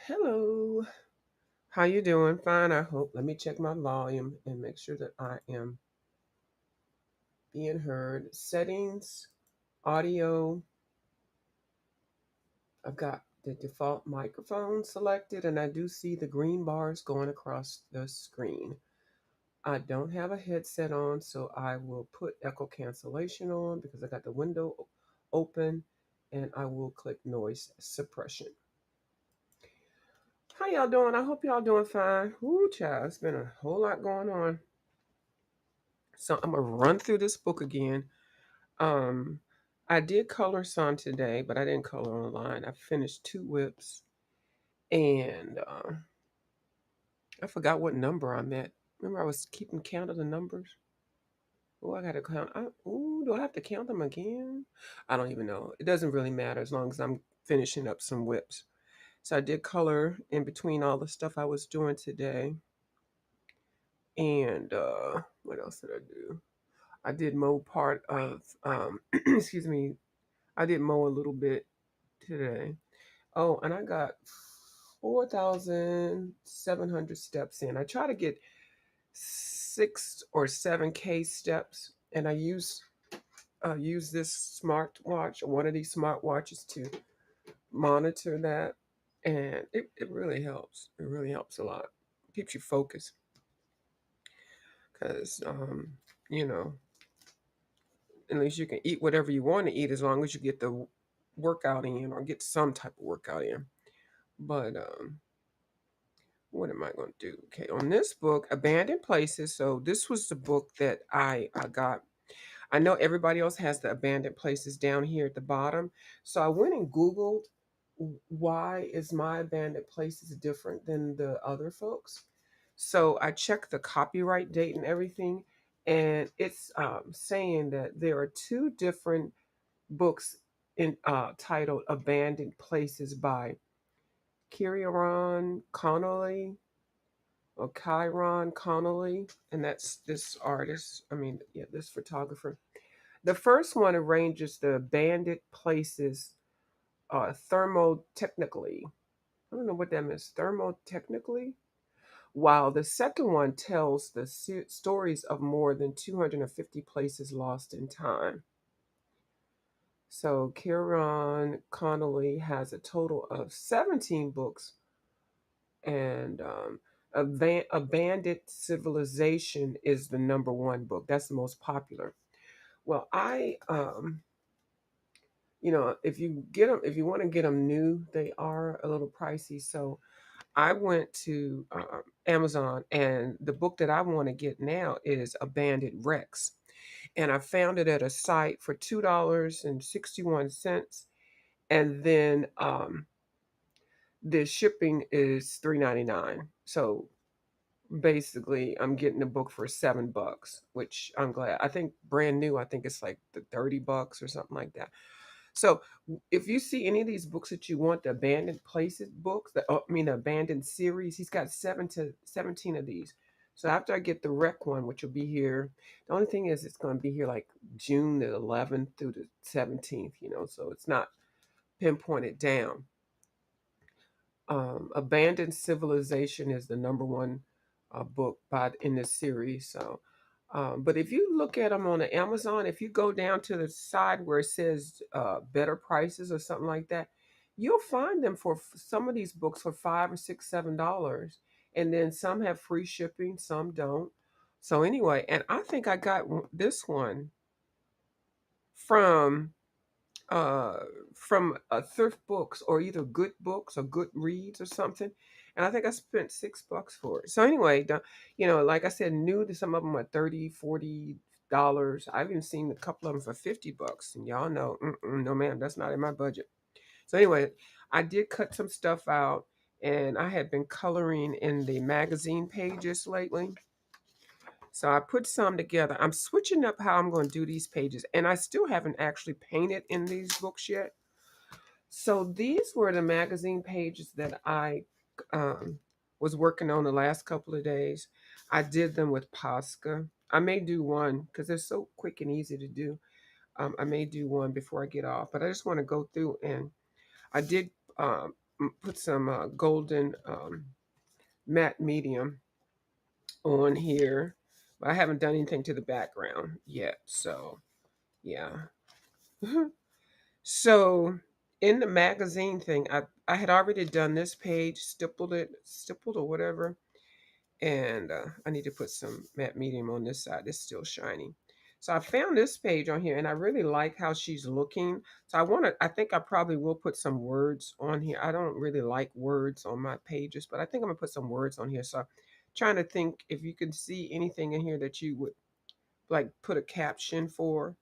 Hello. How you doing? Fine, I hope. Let me check my volume and make sure that I am being heard. Settings, audio. I've got the default microphone selected and I do see the green bars going across the screen. I don't have a headset on, so I will put echo cancellation on because I got the window open, and I will click noise suppression. How y'all doing? I hope y'all doing fine. Ooh, child, it's been a whole lot going on. So I'm gonna run through this book again. Um, I did color some today, but I didn't color online. I finished two whips, and I forgot what number I'm at. Remember, I was keeping count of the numbers. Oh, I gotta count. Do I have to count them again? I don't even know. It doesn't really matter as long as I'm finishing up some whips. So I did color in between all the stuff I was doing today. And what else did I do? I did mow part of, excuse me, I did mow a little bit today. Oh, and I got 4,700 steps in. I try to get 6 or 7K steps, and I use this smartwatch, one of these smartwatches, to monitor that, and it really helps. It really helps a lot. It keeps you focused because you know at least you can eat whatever you want to eat as long as you get the workout in or get some type of workout in. But what am I going to do? Okay, on this book, Abandoned Places. So this was the book that I got. I know everybody else has the Abandoned Places down here at the bottom. So I went and Googled why is my Abandoned Places different than the other folks. So I checked the copyright date and everything, and it's saying that there are two different books titled Abandoned Places by Kieran Connolly or Chiron Connolly, and that's this artist. I mean, yeah, this photographer. The first one arranges the abandoned places thermotechnically. I don't know what that means, thermotechnically. While the second one tells the stories of more than 250 places lost in time. So Kieran Connolly has a total of 17 books, and Abandoned Civilization is the number one book. That's the most popular. Well, if you get them, if you want to get them new, they are a little pricey. So I went to Amazon, and the book that I want to get now is Abandoned Rex, and I found it at a site for $2.61, and then the shipping is $3.99. So basically, I'm getting the book for $7, which I'm glad. I think brand new. I think it's like the $30 or something like that. So if you see any of these books that you want, the Abandoned Places books, the Abandoned series, he's got 7 to 17 of these. So after I get the Rec one, which will be here, the only thing is it's going to be here like June the 11th through the 17th, so it's not pinpointed down. Abandoned Civilization is the number one book in this series. So, but if you look at them on the Amazon, if you go down to the side where it says better prices or something like that, you'll find them for some of these books for $5 or $6, $7, and then some have free shipping, some don't. So anyway, and I think I got this one from uh thrift books, or either good books or good reads or something, and I think I spent $6 for it. So anyway, like I said, new to some of them are 30, $40. I've even seen a couple of them for $50, and y'all know, no ma'am, that's not in my budget. So anyway, I did cut some stuff out, and I had been coloring in the magazine pages lately. So I put some together. I'm switching up how I'm going to do these pages, and I still haven't actually painted in these books yet. So these were the magazine pages that I um, was working on the last couple of days. I did them with Posca. I may do one because they're so quick and easy to do. I may do one before I get off, but I just want to go through, and I did. put some golden matte medium on here, but I haven't done anything to the background yet. So yeah. So in the magazine thing, I had already done this page, stippled or whatever, and I need to put some matte medium on this side. It's still shiny. So I found this page on here, and I really like how she's looking. So I think I probably will put some words on here. I don't really like words on my pages, but I think I'm gonna put some words on here. So trying to think if you can see anything in here that you would like put a caption for.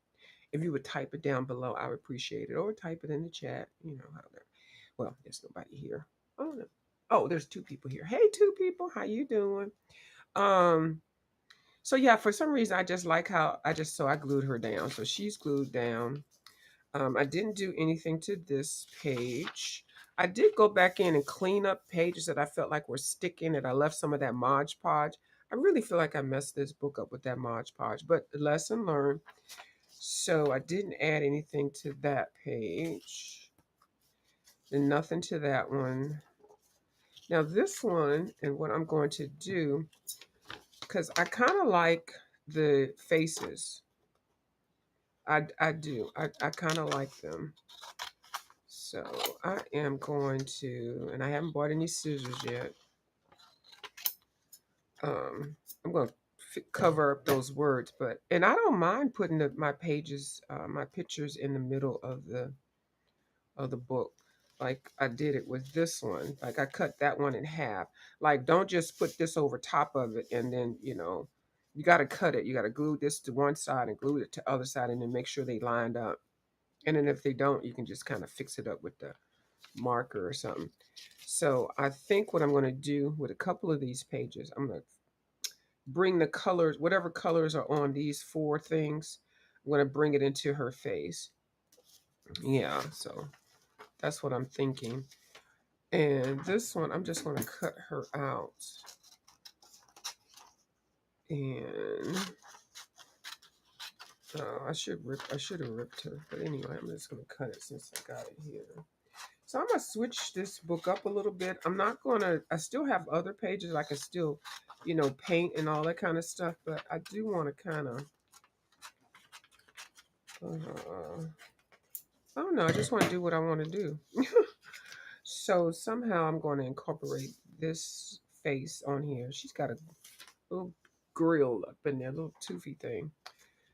If you would type it down below, I would appreciate it. Or type it in the chat. You know how that. Well, there's nobody here. Oh no. Oh, there's two people here. Hey, two people. How you doing? Um. So yeah, for some reason, I just like how I glued her down. So she's glued down. I didn't do anything to this page. I did go back in and clean up pages that I felt like were sticking, and I left some of that Mod Podge. I really feel like I messed this book up with that Mod Podge, but lesson learned. So I didn't add anything to that page. And nothing to that one. Now this one, and what I'm going to do, because I kind of like the faces. I do. I kind of like them. So I am going to, and I haven't bought any scissors yet. I'm going to cover up those words, and I don't mind putting my pages, my pictures in the middle of the book. Like I did it with this one. Like I cut that one in half. Like don't just put this over top of it and then, you got to cut it. You got to glue this to one side and glue it to the other side and then make sure they lined up. And then if they don't, you can just kind of fix it up with the marker or something. So I think what I'm going to do with a couple of these pages, I'm going to bring the colors, whatever colors are on these four things, I'm going to bring it into her face. Yeah, so that's what I'm thinking. And this one, I'm just going to cut her out. And I should have ripped her. But anyway, I'm just going to cut it since I got it here. So I'm going to switch this book up a little bit. I'm not going to, I still have other pages I can still, paint and all that kind of stuff. But I do want to kind of, I don't know. I just want to do what I want to do. So somehow I'm going to incorporate this face on here. She's got a little grill up in there, little toothy thing.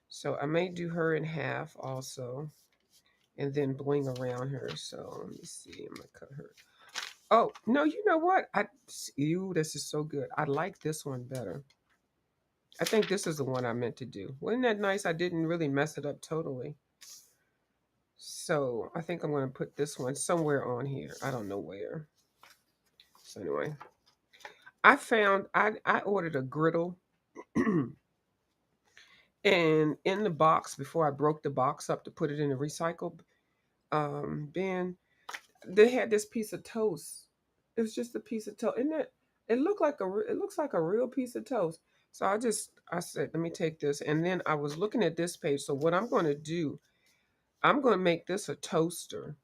So I may do her in half also, and then bling around her. So let me see. I'm gonna cut her. Oh no, you know what? This is so good. I like this one better. I think this is the one I meant to do. Wasn't that nice? I didn't really mess it up totally. So I think I'm gonna put this one somewhere on here. I don't know where. So anyway, I ordered a griddle. And in the box, before I broke the box up to put it in the recycle bin, they had this piece of toast. It was just a piece of toast. Isn't it? It looks like a real piece of toast. So I said, let me take this. And then I was looking at this page. So what I'm going to do, I'm going to make this a toaster.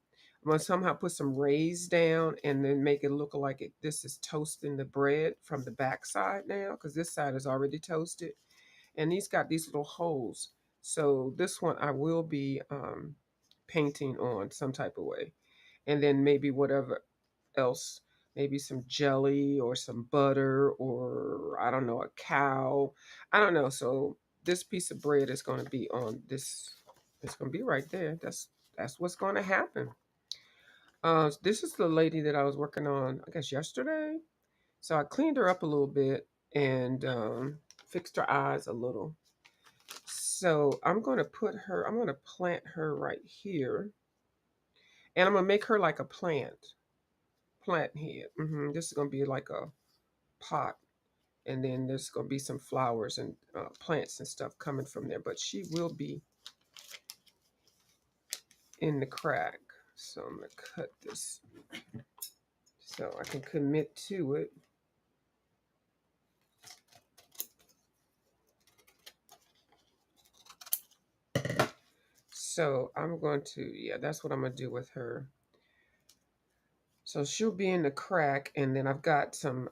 I'm going to somehow put some rays down and then make it look like this is toasting the bread from the back side now, because this side is already toasted. And these got these little holes. So this one I will be painting on some type of way. And then maybe whatever else, maybe some jelly or some butter or I don't know, a cow. I don't know. So this piece of bread is going to be on this. It's going to be right there. That's what's going to happen. This is the lady that I was working on, I guess yesterday. So I cleaned her up a little bit and fixed her eyes a little. So I'm going to I'm going to plant her right here. And I'm going to make her like a plant head. This is going to be like a pot. And then there's going to be some flowers and plants and stuff coming from there. But she will be in the crack. So I'm going to cut this so I can commit to it. So I'm going to, yeah, that's what I'm going to do with her. So she'll be in the crack, and then I've got some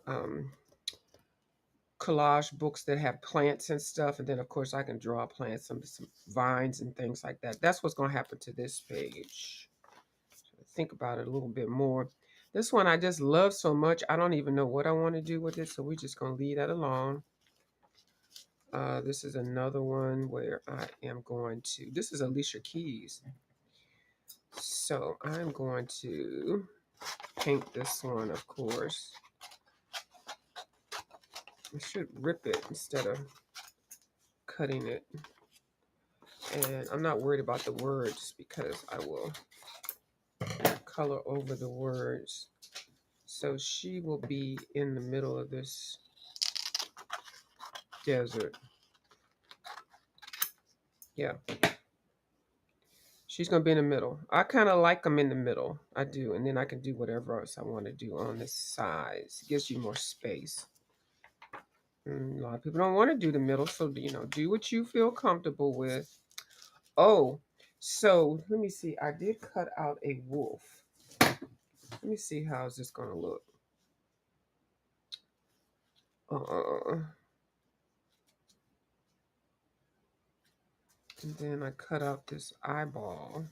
collage books that have plants and stuff, and then of course I can draw plants, some vines and things like that. That's what's going to happen to this page. So think about it a little bit more. This one I just love so much, I don't even know what I want to do with it, so we're just going to leave that alone. This is another one where I am going to, this is Alicia Keys. So I'm going to paint this one, of course. I should rip it instead of cutting it. And I'm not worried about the words because I will color over the words. So she will be in the middle of this desert. Yeah. She's going to be in the middle. I kind of like them in the middle. I do. And then I can do whatever else I want to do on this size. It gives you more space. A lot of people don't want to do the middle. So, you know, do what you feel comfortable with. Oh, so let me see. I did cut out a wolf. Let me see how is this going to look. And then I cut out this eyeball.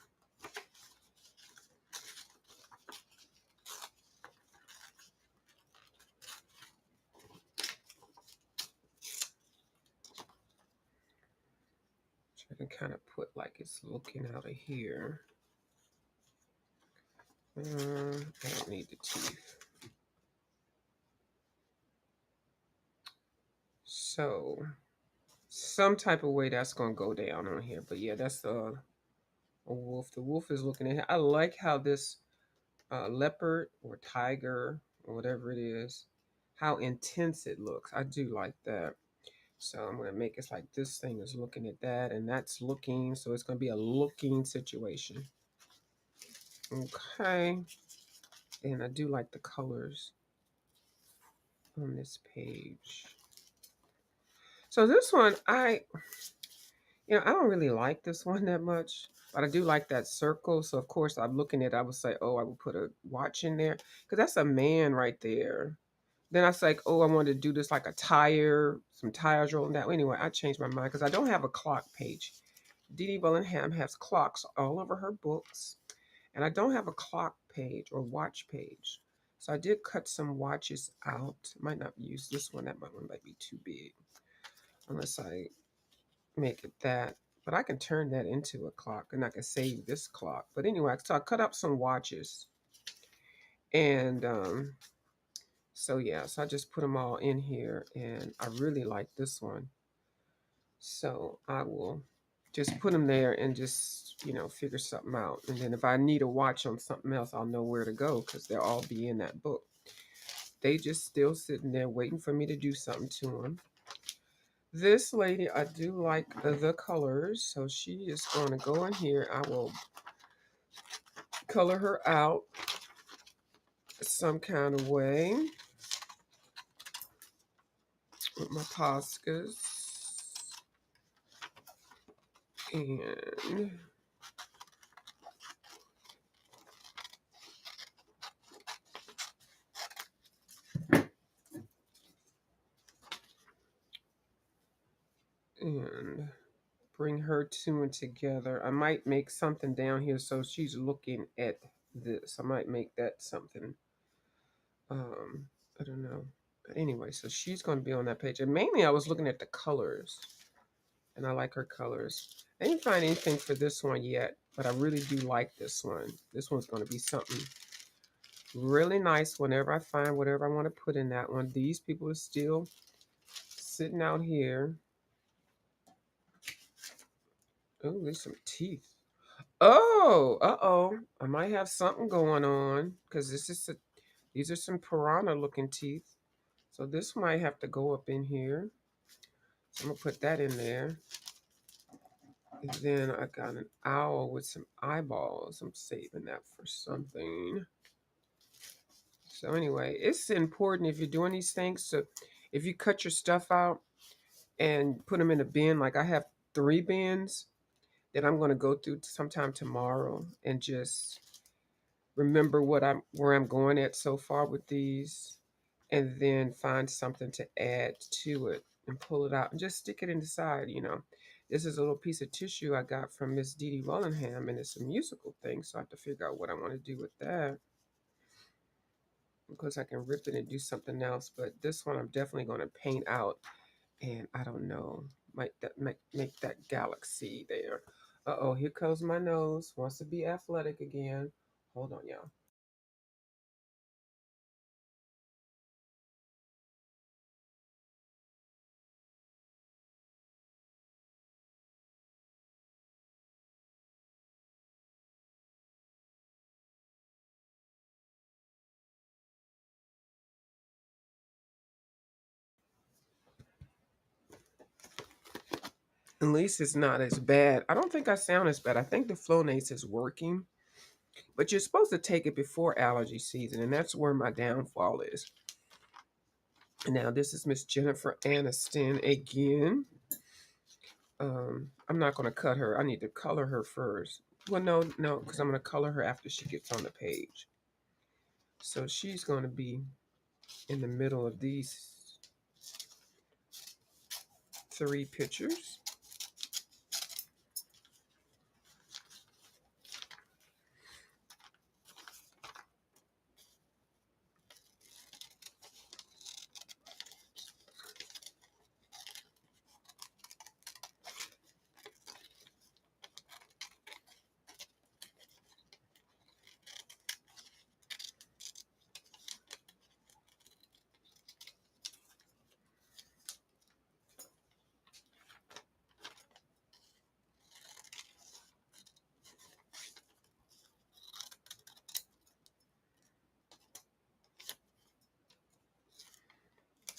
Which I can kind of put like it's looking out of here. I don't need the teeth. So some type of way that's going to go down on here. But yeah, that's a wolf. The wolf is looking at it. I like how this leopard or tiger or whatever it is, how intense it looks. I do like that. So I'm going to make it like this thing is looking at that and that's looking. So it's going to be a looking situation. Okay. And I do like the colors on this page. So this one, I don't really like this one that much, but I do like that circle. So of course I'm looking at it, I would say, oh, I would put a watch in there because that's a man right there. Then I was like, oh, I wanted to do this like a tire, some tires rolling down. Anyway, I changed my mind because I don't have a clock page. Dee Bellingham has clocks all over her books, and I don't have a clock page or watch page. So I did cut some watches out. Might not use this one. That one might be too big unless I make it that. But I can turn that into a clock and I can save this clock. But anyway, so I cut up some watches. And so yeah, so I just put them all in here and I really like this one. So I will just put them there and just, figure something out. And then if I need a watch on something else, I'll know where to go because they'll all be in that book. They just still sitting there waiting for me to do something to them. This lady, I do like the colors. So she is going to go in here. I will color her out some kind of way with my Poscas. And bring her two and together. I might make something down here so she's looking at this. I might make that something. I don't know. But anyway, so she's going to be on that page. And mainly I was looking at the colors. And I like her colors. I didn't find anything for this one yet, but I really do like this one. This one's going to be something really nice whenever I find whatever I want to put in that one. These people are still sitting out here. Oh, there's some teeth. Oh, uh-oh. I might have something going on because these are some piranha looking teeth. So this might have to go up in here. So I'm gonna put that in there. And then I got an owl with some eyeballs. I'm saving that for something. So anyway, it's important if you're doing these things. So if you cut your stuff out and put them in a bin, like I have 3 bins that I'm going to go through sometime tomorrow and just remember where I'm going at so far with these, and then find something to add to it and pull it out and just stick it in the side, you know. This is a little piece of tissue I got from Miss Dee Dee Wellingham, and it's a musical thing, so I have to figure out what I want to do with that. Because I can rip it and do something else, but this one I'm definitely going to paint out, and I don't know, might that make that galaxy there. Uh-oh, here comes my nose. Wants to be athletic again. Hold on, y'all. At least it's not as bad. I don't think I sound as bad. I think the Flonase is working, but you're supposed to take it before allergy season, and that's where my downfall is. Now, this is Miss Jennifer Aniston again. I'm not going to cut her. I need to color her first. Well, no, because I'm going to color her after she gets on the page. So she's going to be in the middle of these three pictures.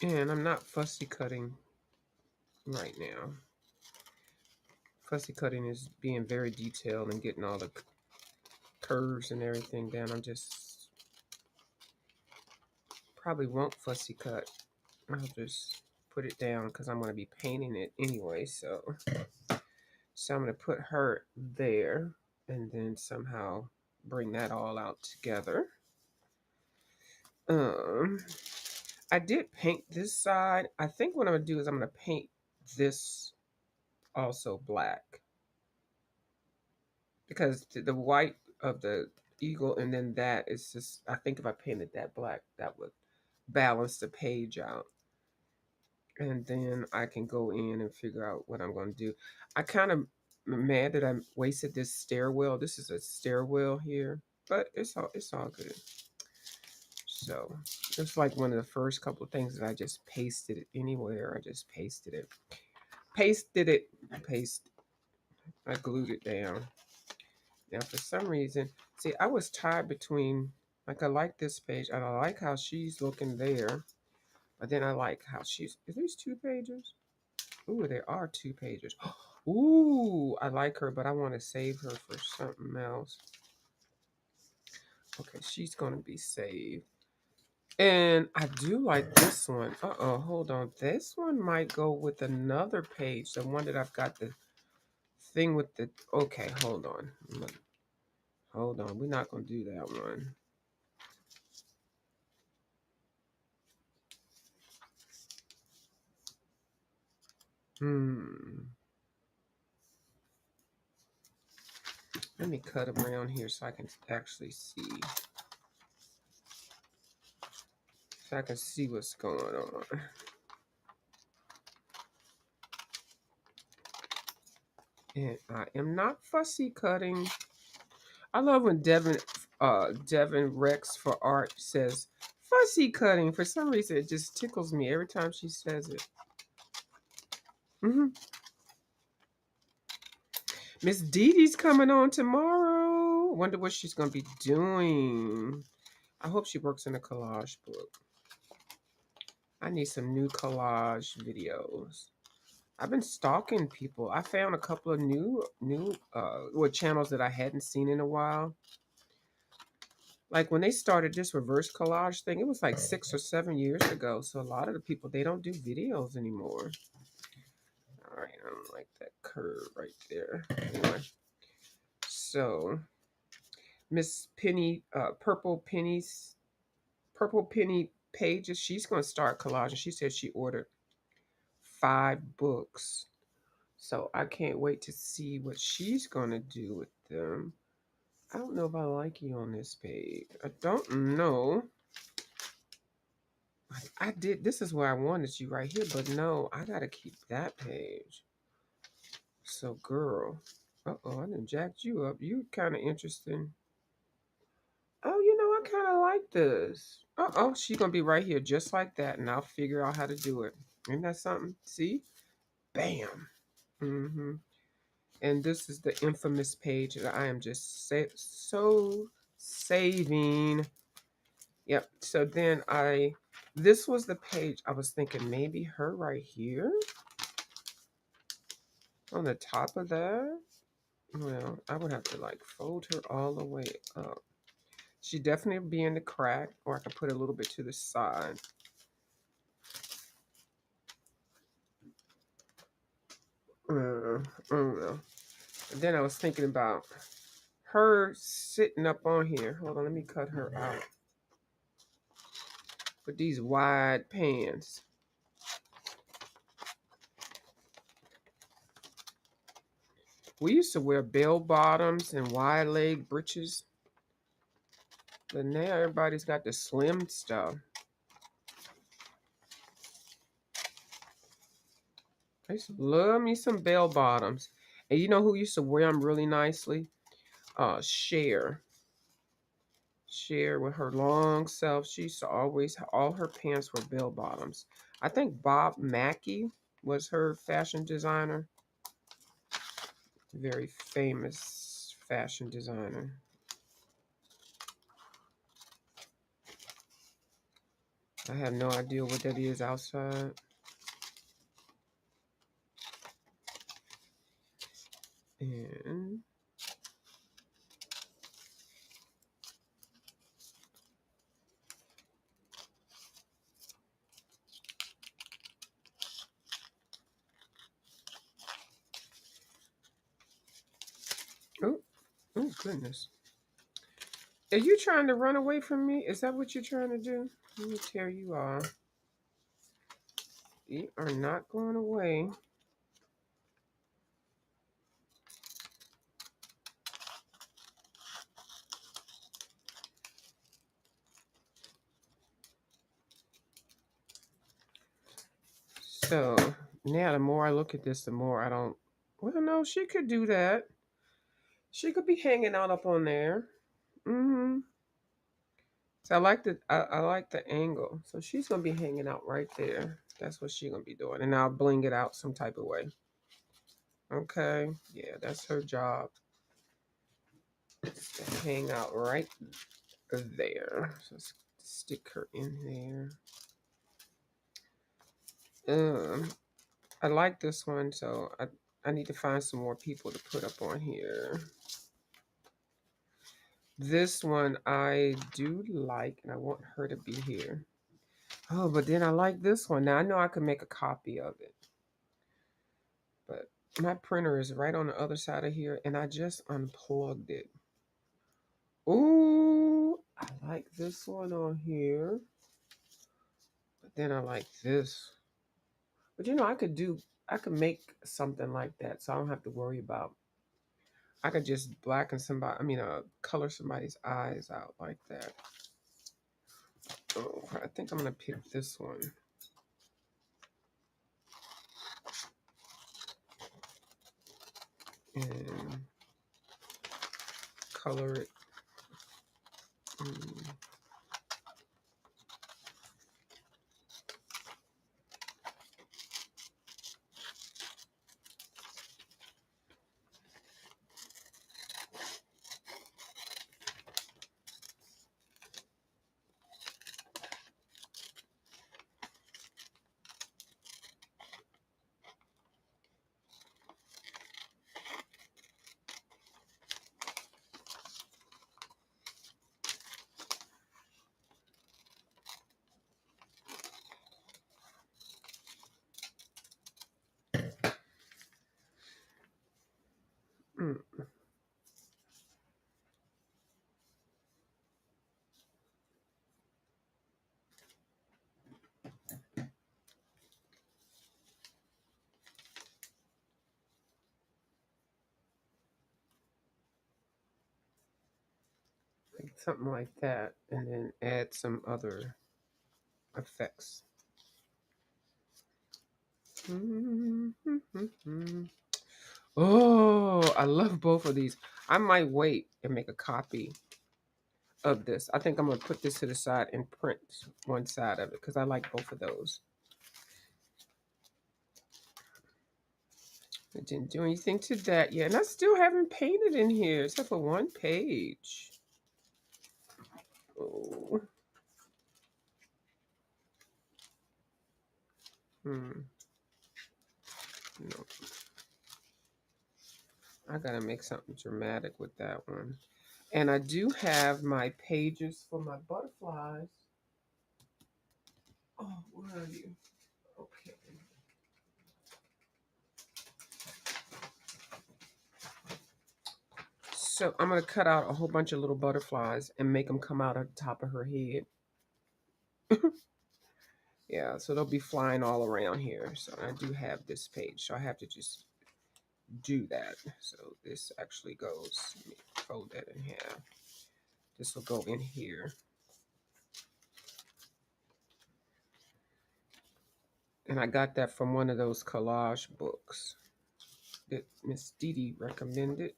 And I'm not fussy cutting right now. Fussy cutting is being very detailed and getting all the curves and everything down. I'm just probably won't fussy cut. I'll just put it down because I'm going to be painting it anyway. So I'm going to put her there and then somehow bring that all out together. Um, I did paint this side. I think what I'm going to do is I'm going to paint this also black, because the white of the eagle and then that is just, I think if I painted that black, that would balance the page out. And then I can go in and figure out what I'm going to do. I kind of mad that I wasted this stairwell. This is a stairwell here, but it's all good. So it's like one of the first couple of things that I just pasted it anywhere. I just pasted it. Paste. I glued it down. Now for some reason, see, I was tied between, like, I like this page and I like how she's looking there, but then I like how she's, is these 2 pages? Ooh, there are 2 pages. Ooh, I like her, but I want to save her for something else. Okay, she's going to be saved. And I do like this one. Uh-oh, hold on. This one might go with another page. The one that I've got the thing with the... Okay, hold on. Hold on. We're not going to do that one. Let me cut around here so I can actually see. So I can see what's going on. And I am not fussy cutting. I love when Devin Rex for Art says fussy cutting. For some reason, it just tickles me every time she says it. Miss Dee Dee's coming on tomorrow. Wonder what she's gonna be doing. I hope she works in a collage book. I need some new collage videos. I've been stalking people. I found a couple of new channels that I hadn't seen in a while. Like when they started this reverse collage thing, it was like 6 or 7 years ago. So a lot of the people, they don't do videos anymore. All right, I don't like that curve right there. Anyway, so Miss Penny, Purple Penny Pages. She's going to start collaging. She said she ordered 5 books. So I can't wait to see what she's going to do with them. I don't know if I like you on this page. I don't know. I did. This is where I wanted you right here, but no, I got to keep that page. So, girl. Uh-oh, I done jacked you up. You kind of interesting. Oh, I kind of like this. Uh-oh, she's going to be right here just like that, and I'll figure out how to do it. Isn't that something? See? Bam. Mm-hmm. And this is the infamous page that I am just so saving. Yep. So then this was the page I was thinking maybe her right here on the top of that. Well, I would have to like fold her all the way up. She definitely be in the crack, or I could put a little bit to the side. I don't know. And then I was thinking about her sitting up on here. Hold on, let me cut her out. With these wide pants. We used to wear bell bottoms and wide leg breeches. But now everybody's got the slim stuff. I used to love me some bell bottoms. And you know who used to wear them really nicely? Cher. Cher with her long self. She used to always, all her pants were bell bottoms. I think Bob Mackie was her fashion designer. Very famous fashion designer. I have no idea what that is outside. And oh goodness. Are you trying to run away from me? Is that what you're trying to do? Let me tear you off. You are not going away. So now the more I look at this, the more I don't. Well, no, she could do that. She could be hanging out up on there. Mm-hmm. So I like the angle. So she's gonna be hanging out right there. That's what she's gonna be doing, and I'll bling it out some type of way. Okay, yeah, that's her job. To hang out right there. So let's stick her in there. I like this one, so I need to find some more people to put up on here. This one I do like, and I want her to be here. Oh, but then I like this one. Now I know I can make a copy of it, but my printer is right on the other side of here, and I just unplugged it. Ooh, I like this one on here, but then I like this. But I could make something like that, so I don't have to worry about. I could just color somebody's eyes out like that. Oh, I think I'm gonna pick this one. And color it. Like something like that, and then add some other effects. Oh, I love both of these. I might wait and make a copy of this. I think I'm gonna put this to the side and print one side of it because I like both of those. I didn't do anything to that yet, and I still haven't painted in here except for one page. Oh. No. I gotta make something dramatic with that one. And I do have my pages for my butterflies. Oh, where are you? Okay. So I'm gonna cut out a whole bunch of little butterflies and make them come out of the top of her head. Yeah, so they'll be flying all around here. So I do have this page, so I have to just do that. So this actually goes, let me fold that in half. This will go in here. And I got that from one of those collage books that Miss Dee Dee recommended.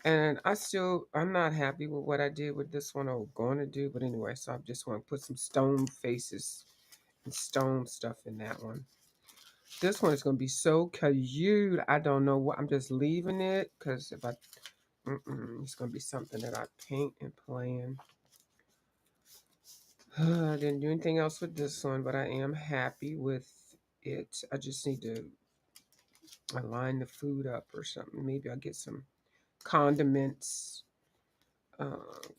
And I'm not happy with what I did with this one or going to do. But anyway, so I just want to put some stone faces and stone stuff in that one. This one is going to be so cute. I don't know what. I'm just leaving it because if it's going to be something that I paint and plan. I didn't do anything else with this one, but I am happy with it. I just need to align the food up or something. Maybe I'll get some condiments,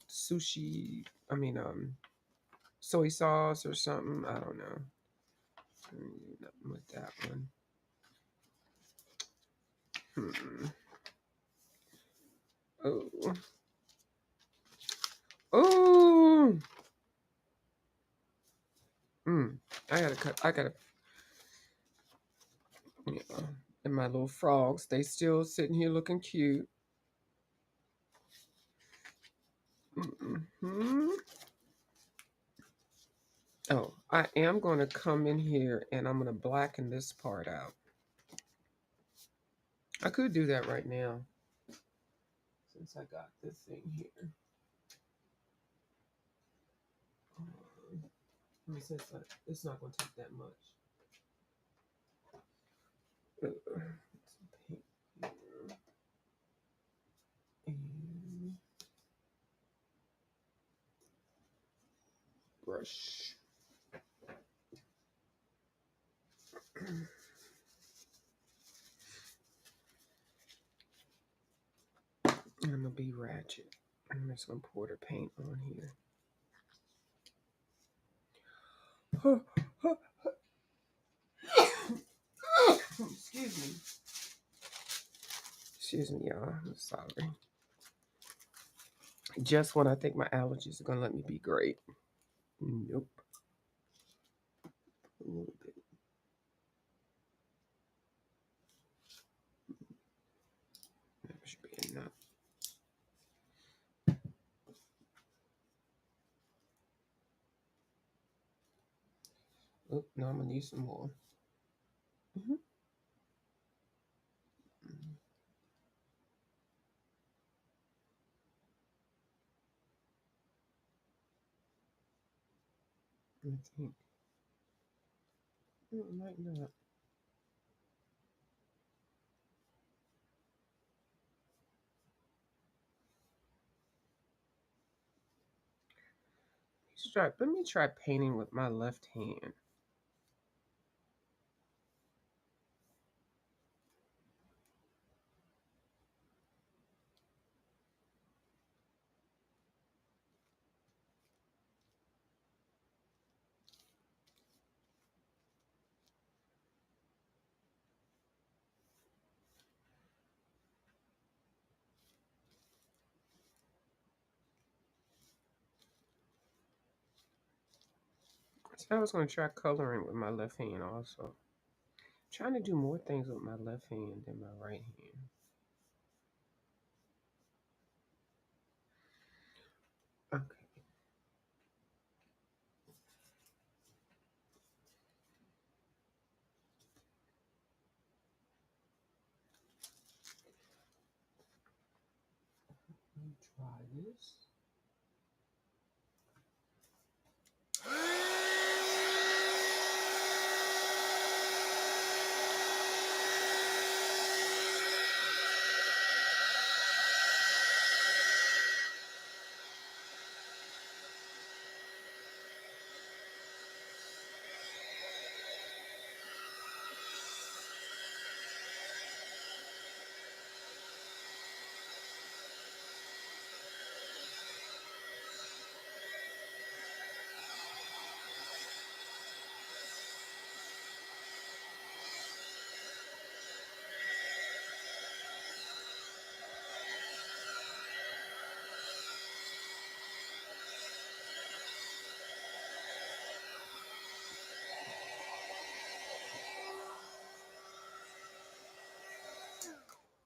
sushi. I mean, soy sauce or something. I don't know. Nothing with that one. Oh. Oh. I gotta cut. I gotta. Yeah. And my little frogs, they still sitting here looking cute. Mm-hmm. Oh, I am going to come in here and I'm going to blacken this part out. I could do that right now since I got this thing here. Since it's not going to take that much. And brush. And I'm going to be ratchet. I'm just going to pour the paint on here. Excuse me. Excuse me, y'all. I'm sorry. Just when I think my allergies are going to let me be great. Nope. A little bit. That should be enough. Oh, no, I'm going to need some more. Mm-hmm. I think. It might not. Let me try painting with my left hand. So I was going to try coloring with my left hand also. Trying to do more things with my left hand than my right hand. try this.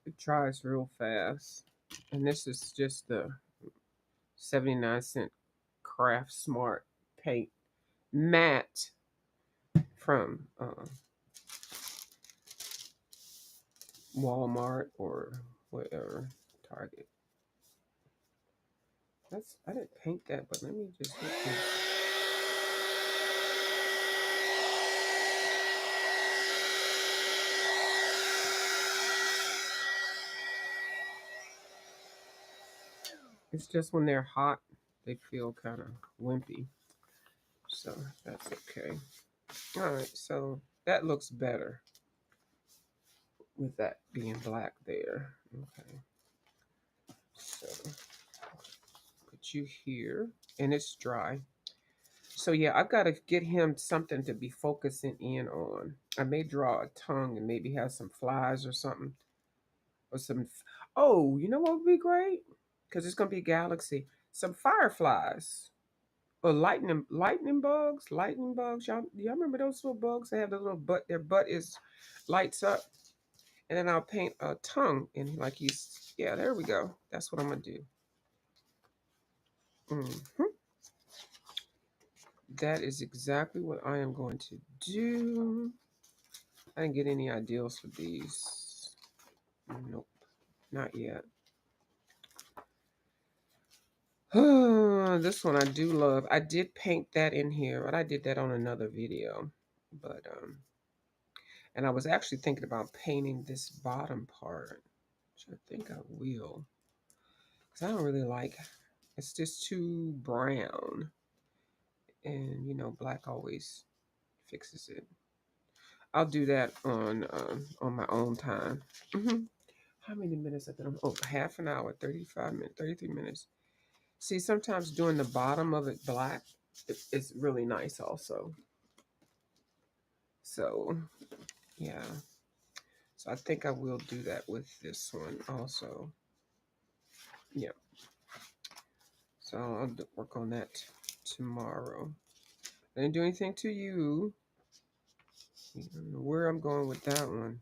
It dries real fast. And this is just the 79-cent Craft Smart Paint Matte from Walmart or whatever, Target. I didn't paint that, but let me just hit this. It's just when they're hot, they feel kind of wimpy. So that's okay. All right, so that looks better with that being black there. Okay. So put you here, and it's dry. So yeah, I've got to get him something to be focusing in on. I may draw a tongue and maybe have some flies or something, or some. Oh, you know what would be great? Because it's gonna be galaxy. Some fireflies or lightning bugs. Y'all remember those little bugs? They have the little butt. Their butt is lights up, and then I'll paint a tongue and like he's. Yeah, there we go. That's what I'm gonna do. Hmm. That is exactly what I am going to do. I didn't get any ideals for these. Nope, not yet. This one I do love. I did paint that in here, but I did that on another video. But and I was actually thinking about painting this bottom part, which I think I will, because I don't really like. It's just too brown, and you know, black always fixes it. I'll do that on my own time. How many minutes I did? Oh, half an hour, 35 minutes, 33 minutes. See, sometimes doing the bottom of it black, it's really nice also. So, yeah. So I think I will do that with this one also. Yeah. So I'll work on that tomorrow. I didn't do anything to you. I don't know where I'm going with that one.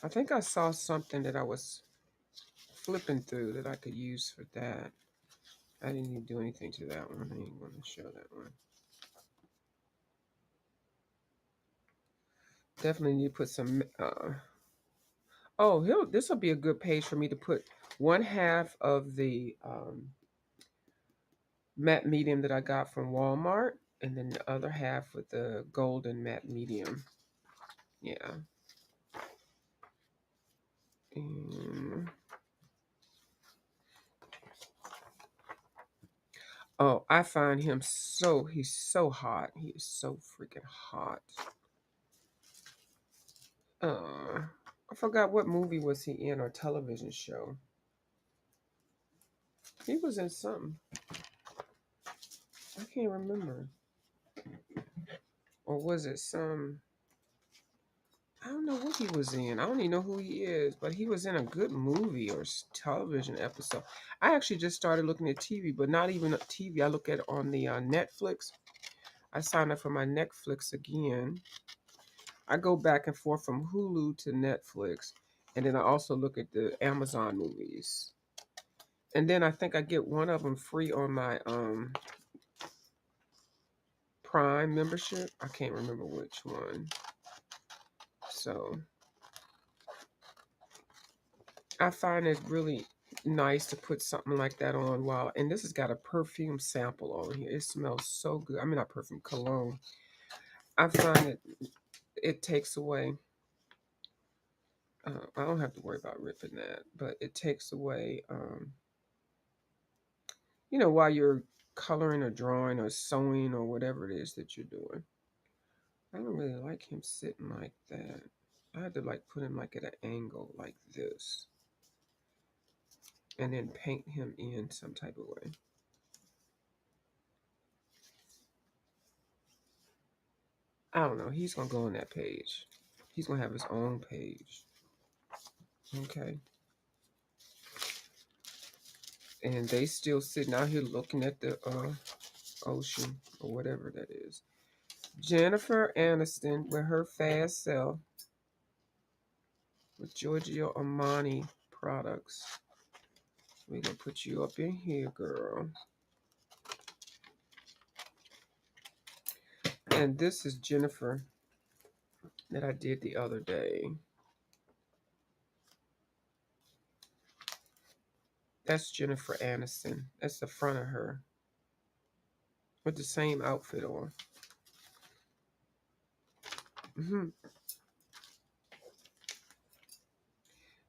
I think I saw something that I was flipping through that I could use for that. I didn't even do anything to that one. I ain't going to show that one. Definitely need to put some. Oh, this will be a good page for me to put one half of the matte medium that I got from Walmart, and then the other half with the golden matte medium. Yeah. And, oh, I find him he's so hot. He is so freaking hot. I forgot what movie was he in or television show. He was in something. I can't remember. Or was it some? I don't know what he was in. I don't even know who he is, but he was in a good movie or television episode. I actually just started looking at TV, but not even at TV. I look at it on the Netflix. I signed up for my Netflix again. I go back and forth from Hulu to Netflix, and then I also look at the Amazon movies. And then I think I get one of them free on my Prime membership. I can't remember which one. So I find it really nice to put something like that on while, and this has got a perfume sample on here. It smells so good. I mean, not perfume, cologne. I find it takes away. I don't have to worry about ripping that, but it takes away. While you're coloring or drawing or sewing or whatever it is that you're doing. I don't really like him sitting like that. I had to like put him like at an angle like this, and then paint him in some type of way. I don't know. He's gonna go on that page. He's gonna have his own page. Okay. And they still sitting out here looking at the ocean or whatever that is. Jennifer Aniston with her fast self with Giorgio Armani products. We're gonna put you up in here, girl. And this is Jennifer that I did the other day. That's Jennifer Aniston. That's the front of her with the same outfit on.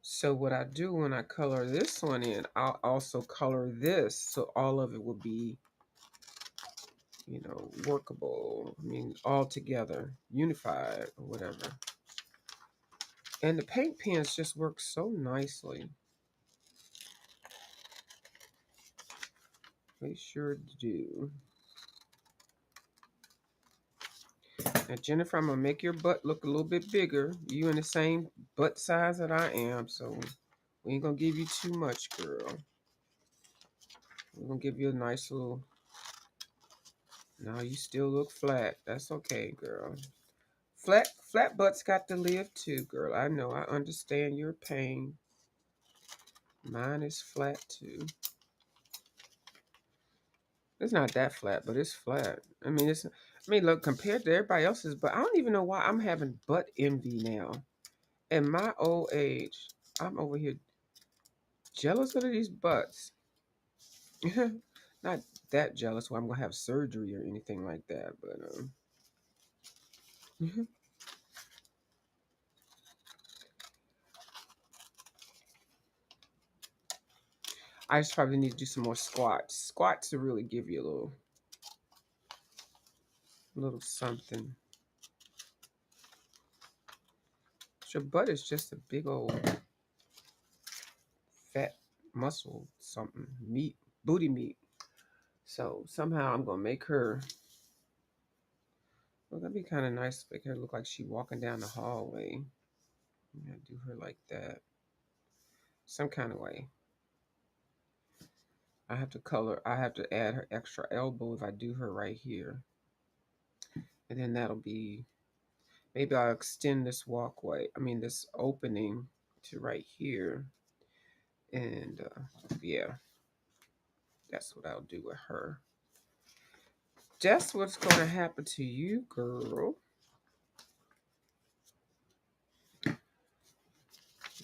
So what I do when I color this one in, I'll also color this so all of it will be, workable. I mean, all together, unified or whatever. And the paint pens just work so nicely. They sure do. Now, Jennifer, I'm going to make your butt look a little bit bigger. You in the same butt size that I am, so we ain't going to give you too much, girl. We're going to give you a nice little... No, you still look flat. That's okay, girl. Flat butts got to live too, girl. I know. I understand your pain. Mine is flat too. It's not that flat, but it's flat. I mean, look, compared to everybody else's, but I don't even know why I'm having butt envy now. At my old age, I'm over here jealous of these butts. Not that jealous where I'm gonna have surgery or anything like that, but I just probably need to do some more squats. Squats to really give you a little something. Your butt is just a big old fat muscle something meat, booty meat. So somehow I'm gonna make her. Well, that'd be kind of nice to make her look like she walking down the hallway. I'm gonna do her like that, some kind of way. I have to color. I have to add her extra elbow if I do her right here, and then that'll be. Maybe I'll extend this walkway. I mean this opening to right here, and yeah, that's what I'll do with her. That's what's going to happen to you, girl. Let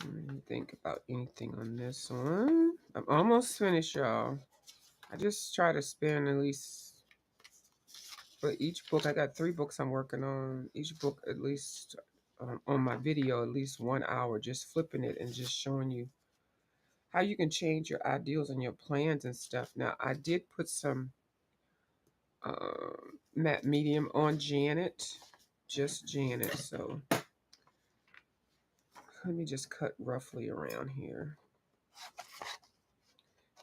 me think about anything on this one. I'm almost finished, y'all. I just try to spend at least, for each book, I got 3 books I'm working on. Each book at least, on my video, at least 1 hour, just flipping it and just showing you how you can change your ideals and your plans and stuff. Now, I did put some matte medium on Janet, just Janet. So let me just cut roughly around here.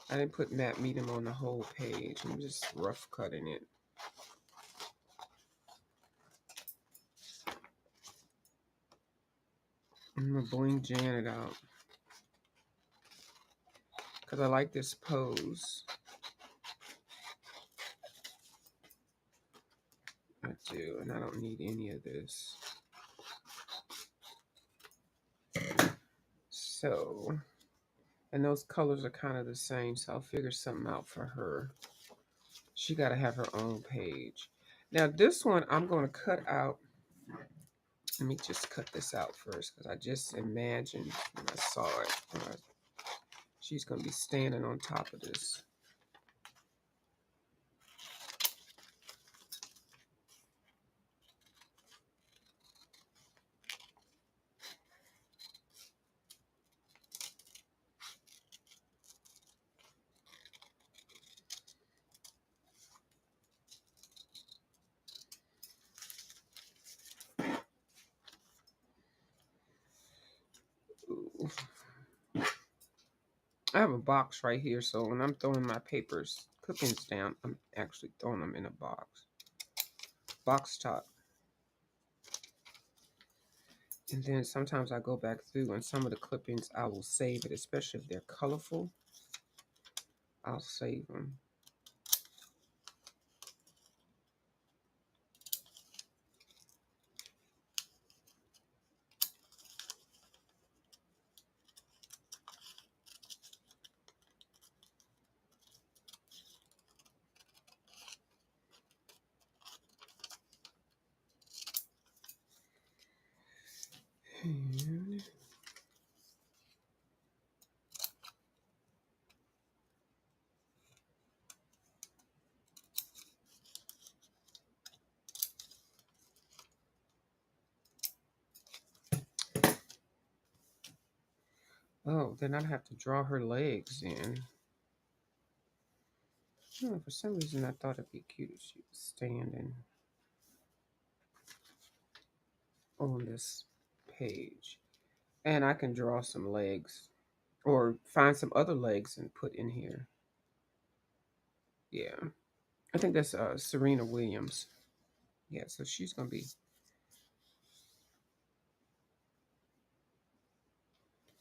I didn't put matte medium on the whole page. I'm just rough cutting it. I'm gonna bling Janet out because I like this pose. I do, and I don't need any of this. So, and those colors are kind of the same, so I'll figure something out for her. She got to have her own page. Now, this one, I'm going to cut out Let me just cut this out first because I just imagined when I saw it. She's going to be standing on top of this. Ooh. I have a box right here, so when I'm throwing my papers, clippings down, I'm actually throwing them in a box. Box top. And then sometimes I go back through and some of the clippings I will save it, especially if they're colorful. I'll save them. And oh, then I'd have to draw her legs in. Oh, for some reason, I thought it'd be cute if she was standing on this page. And I can draw some legs or find some other legs and put in here. Yeah. I think that's Serena Williams. Yeah, so she's going to be.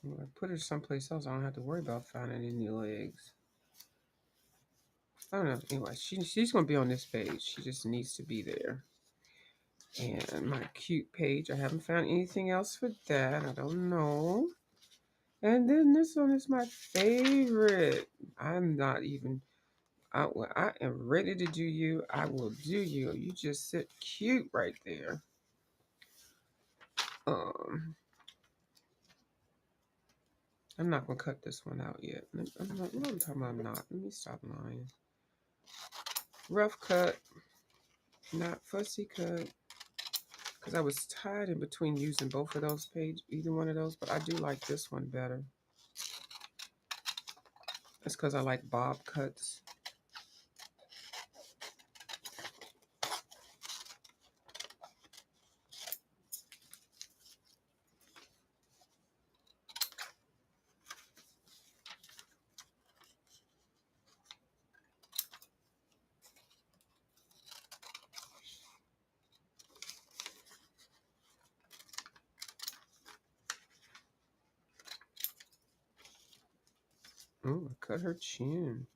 Well, I put her someplace else. I don't have to worry about finding any legs. I don't know. Anyway, she's going to be on this page. She just needs to be there. And my cute page. I haven't found anything else for that. I don't know. And then this one is my favorite. I'm not even. I am ready to do you. I will do you. You just sit cute right there. Um, I'm not gonna cut this one out yet. I'm not. What I'm talking about? I'm not. Let me stop lying. Rough cut, not fussy cut. Because I was tied in between using both of those pages, either one of those, but I do like this one better. That's because I like bob cuts. Oh, I cut her chin.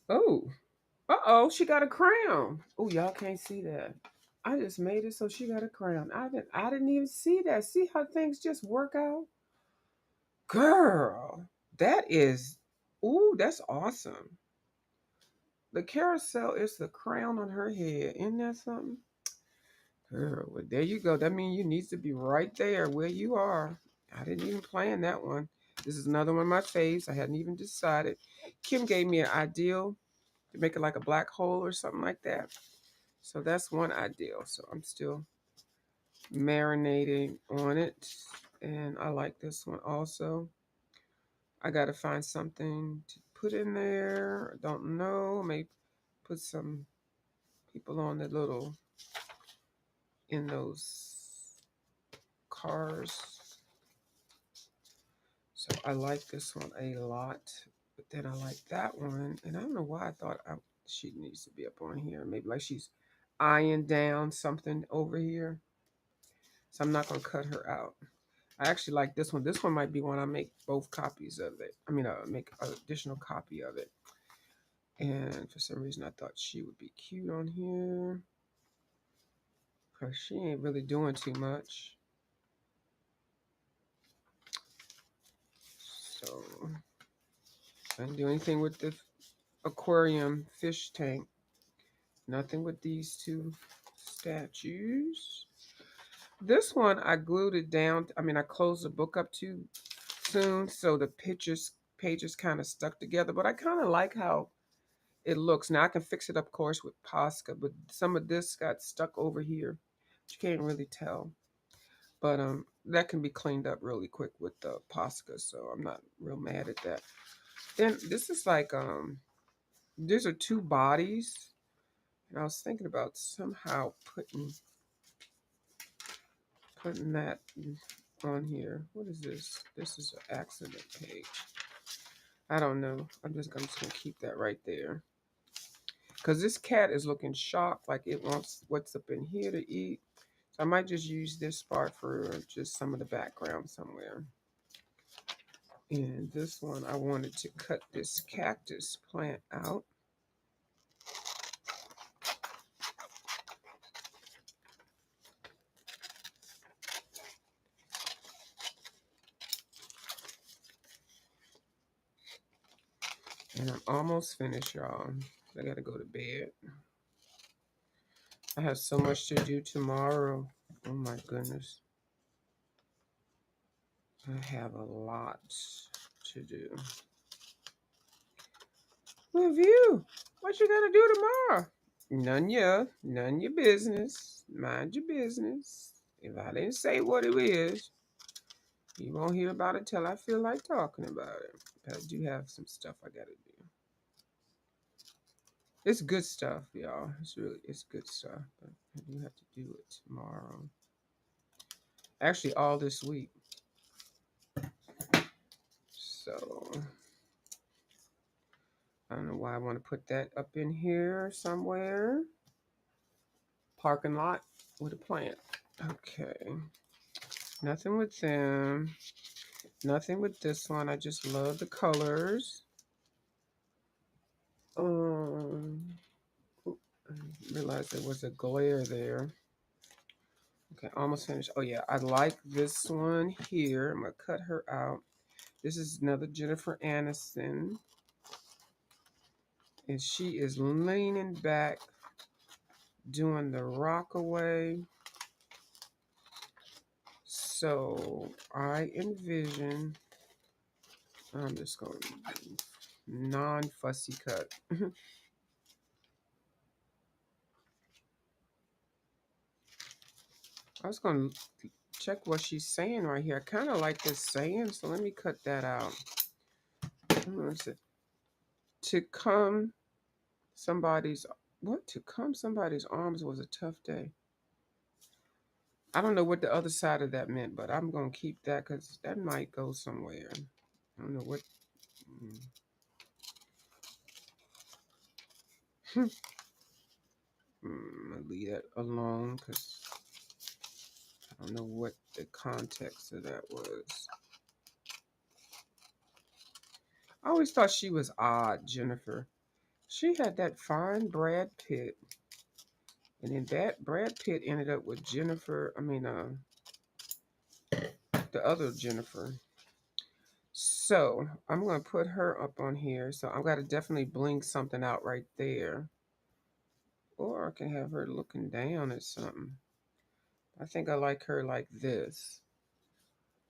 Oh, uh-oh, she got a crown. Oh, y'all can't see that. I just made it so she got a crown. I didn't even see that. See how things just work out? Girl, that is, ooh, that's awesome. The carousel is the crown on her head. Isn't that something? Girl, well, there you go. That means you need to be right there where you are. I didn't even plan that one. This is another one of my faves. I hadn't even decided. Kim gave me an ideal to make it like a black hole or something like that. So that's one ideal. So I'm still marinating on it. And I like this one also. I got to find something to put in there. I don't know. Maybe put some people on the little, in those cars. So I like this one a lot. But then I like that one. And I don't know why I thought she needs to be up on here. Maybe like she's eyeing down something over here. So I'm not going to cut her out. I actually like this one. This one might be one I make both copies of it. I mean, make an additional copy of it. And for some reason, I thought she would be cute on here. Because she ain't really doing too much. So I didn't do anything with the aquarium fish tank. Nothing with these two statues. This one, I glued it down. I mean, I closed the book up too soon, so the pages kind of stuck together. But I kind of like how it looks. Now I can fix it up, of course, with Posca, but some of this got stuck over here. You can't really tell. But that can be cleaned up really quick with the Posca, so I'm not real mad at that. Then this is like these are two bodies. And I was thinking about somehow putting that on here. What is this? This is an accident page. I don't know. I'm just gonna keep that right there. Because this cat is looking shocked, like it wants what's up in here to eat. So I might just use this part for just some of the background somewhere. And this one, I wanted to cut this cactus plant out. And I'm almost finished, y'all. I gotta go to bed. I have so much to do tomorrow. Oh my goodness. I have a lot to do. Review. What you gonna do tomorrow? None your business. Mind your business. If I didn't say what it is, you won't hear about it till I feel like talking about it. But I do have some stuff I gotta do. It's good stuff, y'all. It's good stuff. But I do have to do it tomorrow. Actually, all this week. So I don't know why I want to put that up in here somewhere. Parking lot with a plant. Okay. Nothing with them. Nothing with this one. I just love the colors. I realized there was a glare there. Okay, almost finished. Oh yeah, I like this one here. I'm gonna cut her out. This is another Jennifer Aniston. And she is leaning back, doing the rockaway. So I envision, I'm just going to do non-fussy cut. I was going to check what she's saying right here. I kind of like this saying, so let me cut that out. To come somebody's, what? To come somebody's arms was a tough day. I don't know what the other side of that meant, but I'm going to keep that because that might go somewhere. I don't know what. I'll leave that alone because I don't know what the context of that was. I always thought she was odd, Jennifer. She had that fine Brad Pitt. And then that Brad Pitt ended up with Jennifer, the other Jennifer. So I'm going to put her up on here. So I've got to definitely blink something out right there. Or I can have her looking down at something. I think I like her like this.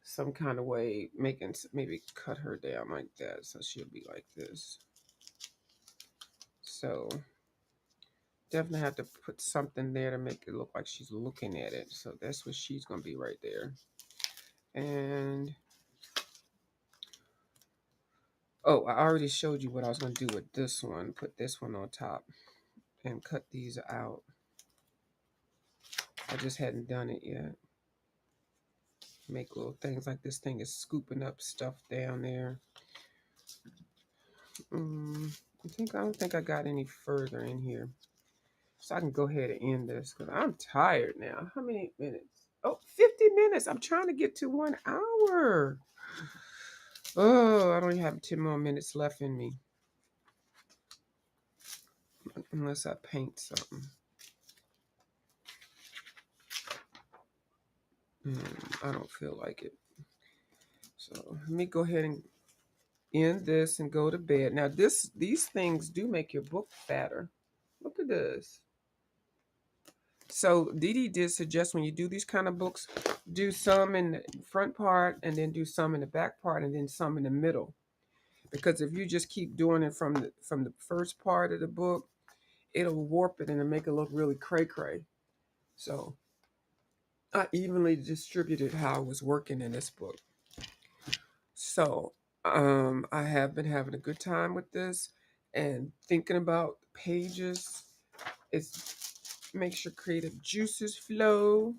Some kind of way, maybe cut her down like that so she'll be like this. So definitely have to put something there to make it look like she's looking at it. So that's what she's going to be right there. And oh, I already showed you what I was going to do with this one. Put this one on top and cut these out. I just hadn't done it yet. Make little things like this thing is scooping up stuff down there. I don't think I got any further in here. So I can go ahead and end this because I'm tired now. How many minutes? Oh, 50 minutes. I'm trying to get to 1 hour. Oh, I don't even have 10 more minutes left in me. Unless I paint something. I don't feel like it. So let me go ahead and end this and go to bed. Now these things do make your book fatter. Look at this. So Dee Dee did suggest when you do these kind of books, do some in the front part and then do some in the back part and then some in the middle. Because if you just keep doing it from the first part of the book, it'll warp it and it'll make it look really cray cray. So I evenly distributed how I was working in this book. So I have been having a good time with this and thinking about pages. It's makes your creative juices flow.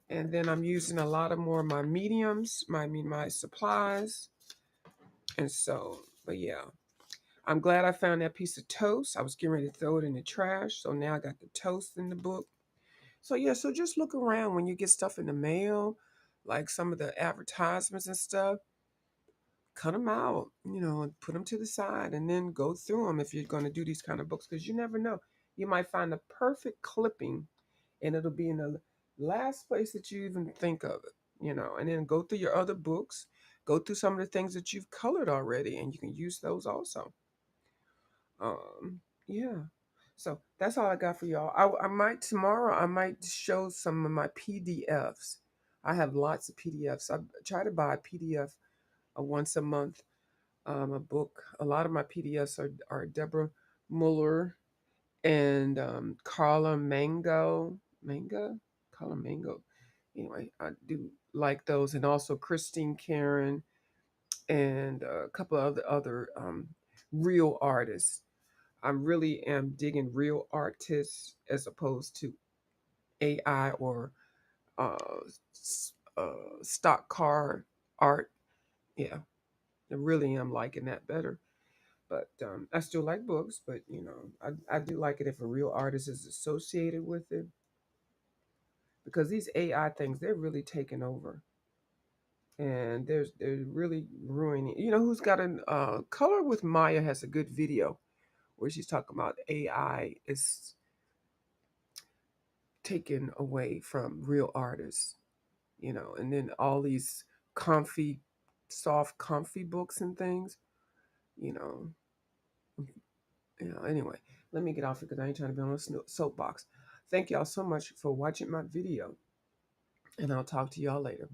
And then I'm using a lot of more of my mediums, my supplies. And so, but yeah, I'm glad I found that piece of toast. I was getting ready to throw it in the trash. So now I got the toast in the book. So yeah, so just look around when you get stuff in the mail, like some of the advertisements and stuff. Cut them out, and put them to the side, and then go through them if you're going to do these kind of books, because you never know. You might find the perfect clipping, and it'll be in the last place that you even think of it. And then go through your other books, go through some of the things that you've colored already, and you can use those also. Yeah. So that's all I got for y'all. I might tomorrow. I might show some of my PDFs. I have lots of PDFs. I try to buy a PDF once a month. A book. A lot of my PDFs are Deborah Muller and Carla Manga, Carla Mango. Anyway, I do like those, and also Christine Karen and a couple of other real artists. I really am digging real artists as opposed to AI or uh, stock car art. Yeah, I really am liking that better. But I still like books, but I do like it if a real artist is associated with it, because these AI things, they're really taking over, and they're really ruining. Who's got a Color with Maya has a good video where she's talking about AI is taken away from real artists, and then all these comfy, soft, comfy books and things, you know. Anyway, let me get off it because I ain't trying to be on a soapbox. Thank y'all so much for watching my video, and I'll talk to y'all later. Bye.